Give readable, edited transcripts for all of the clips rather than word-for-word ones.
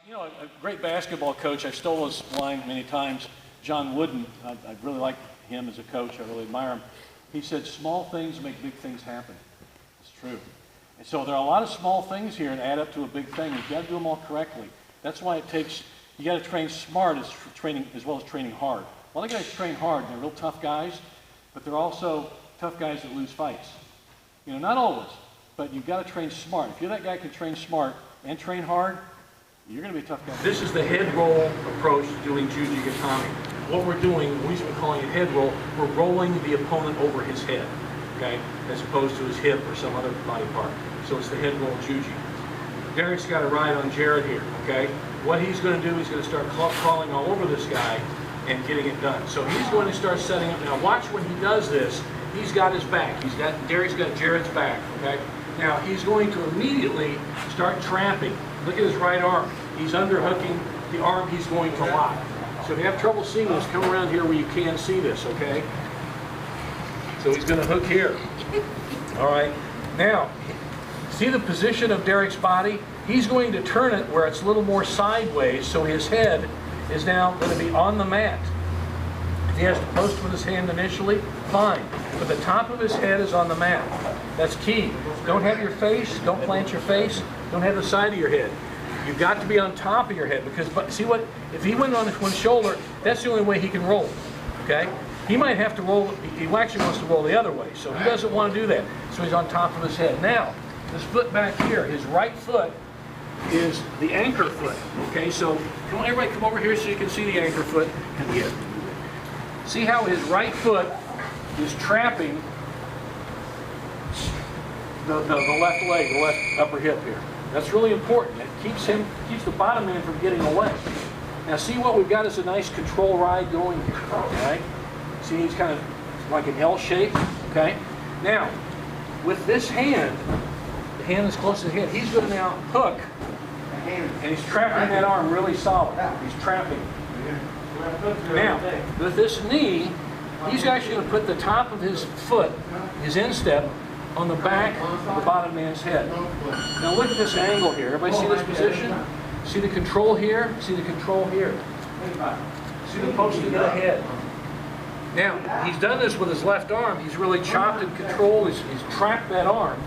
You know, a great basketball coach, I stole his line many times, John Wooden, I really like him as a coach, I really admire him. He said, small things make big things happen. It's true. And so there are a lot of small things here that add up to a big thing. You've got to do them all correctly. That's why it takes, you got to train smart as well as training hard. A lot of guys train hard, they're real tough guys, but they're also tough guys that lose fights. You know, not always, but you've got to train smart. If you're that guy who can train smart and train hard, you're going to be a tough guy. This is the head roll approach to doing Juji Gatame. What we're doing, we've been calling it head roll, we're rolling the opponent over his head, okay, as opposed to his hip or some other body part. So it's the head roll Juji. Derrick's got a ride on Jarrod here, okay? What he's going to do, he's going to start crawling all over this guy and getting it done. So he's going to start setting up. Now watch when he does this, he's got his back. Derrick's got Jarrod's back, okay? Now he's going to immediately start trapping. Look at his right arm. He's underhooking the arm he's going to lock. So if you have trouble seeing this, come around here where you can see this, okay? So he's going to hook here. All right. Now, see the position of Derrick's body? He's going to turn it where it's a little more sideways, so his head is now going to be on the mat. If he has to post with his hand initially, fine. But the top of his head is on the mat. That's key. Don't have your face, don't plant your face, don't have the side of your head. You've got to be on top of your head because, see what, if he went on one shoulder, that's the only way he can roll, okay? He might have to roll, he actually wants to roll the other way, so he doesn't want to do that. So he's on top of his head. Now, this foot back here, his right foot is the anchor foot, okay? So, come on, everybody come over here so you can see the anchor foot. See how his right foot is trapping the left leg, the left upper hip here. That's really important. It keeps the bottom man from getting away. Now see what we've got is a nice control ride going here, okay? See he's kind of like an L shape, okay? Now, with this hand, the hand is close to the head, he's going to now hook, and he's trapping that arm really solid. He's trapping. Now, with this knee, he's actually going to put the top of his foot, his instep, on the back of the bottom man's head. Now look at this angle here. Everybody see this position? See the control here? See the control here? See the posting of the head? Now, he's done this with his left arm. He's really chopped and controlled. He's trapped that arm.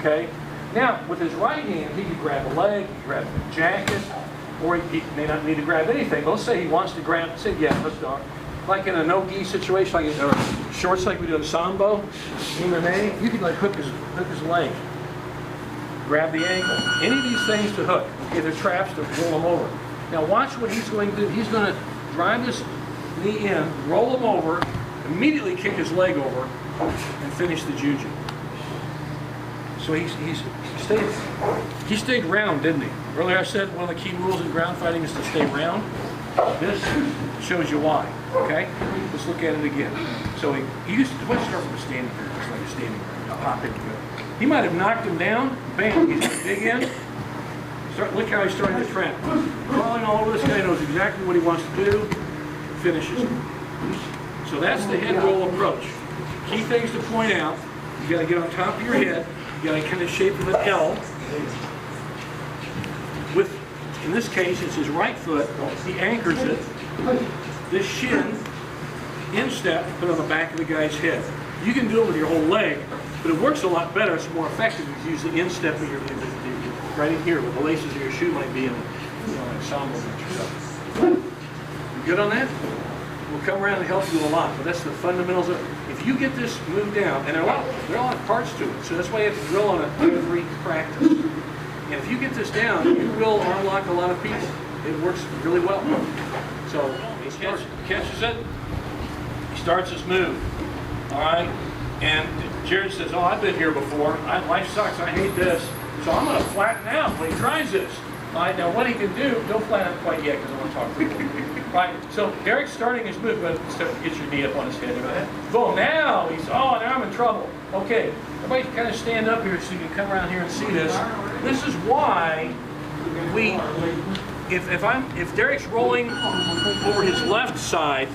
Okay? Now, with his right hand, he can grab a leg, he can grab a jacket, or he may not need to grab anything. Let's say he wants to grab, say, yeah, let's go. Like in a no-gi situation, like in shorts like we do in Sambo, MMA, you can like hook his leg, grab the ankle. Any of these things to hook, okay, they're traps to roll them over. Now watch what he's going to do. He's going to drive this knee in, roll him over, immediately kick his leg over, and finish the Juji. So he stayed round, didn't he? Earlier I said one of the key rules in ground fighting is to stay round. This shows you why, okay? Let's look at it again. So he used to, let's start from a standing here, just like a standing here. Pop into it. He might have knocked him down, bam, he's going to dig in. Look how he's starting to trap. Crawling all over this guy, knows exactly what he wants to do, finishes him. So that's the head roll approach. Key things to point out, you got to get on top of your head, you got to kind of shape of an L. With, in this case, it's his right foot, he anchors it, this shin, instep, put on the back of the guy's head. You can do it with your whole leg, but it works a lot better, it's more effective if you use the instep of your, right in here, where the laces of your shoe might be in like Sambo yourself. You good on that? We'll come around and help you a lot, but that's the fundamentals of, if you get this moved down, and there are a lot of parts to it, so that's why you have to drill on it every practice. And if you get this down, you will arm lock a lot of people. It works really well. So he catches it, he starts his move, all right? And Jarrod says, oh, I've been here before. Life sucks, I hate this. So I'm going to flatten out when he tries this. All right, now what he can do, don't flatten out quite yet because I want to talk to you. Right, so Derrick's starting his move, but get your knee up on his head. Boom, now he's, oh, now I'm in trouble. Okay, everybody kind of stand up here so you can come around here and see this. This is why if Derrick's rolling over his left side,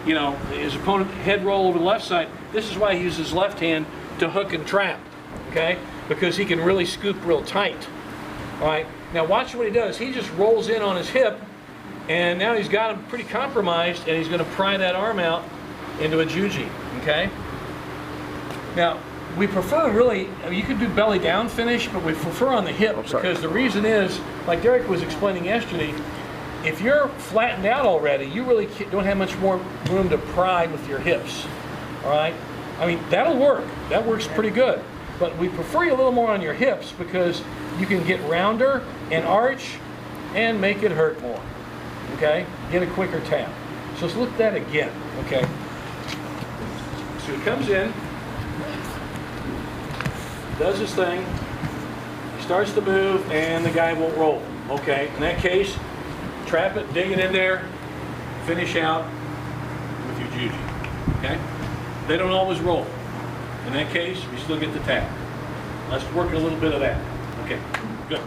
you know, his opponent head roll over the left side, this is why he uses his left hand to hook and trap, okay? Because he can really scoop real tight, all right? Now watch what he does. He just rolls in on his hip, and now he's got him pretty compromised, and he's going to pry that arm out into a juji, okay? Now, we prefer really, you could do belly down finish, but we prefer on the hip because the reason is, like Derrick was explaining yesterday, if you're flattened out already, you really don't have much more room to pry with your hips, all right? I mean, that'll work. That works pretty good. But we prefer you a little more on your hips because you can get rounder and arch and make it hurt more, okay? Get a quicker tap. So let's look at that again, okay? So he comes in, does his thing, he starts to move, and the guy won't roll. Okay, in that case, trap it, dig it in there, finish out with your juji. Okay? They don't always roll. In that case, you still get the tap. Let's work a little bit of that. Okay, good.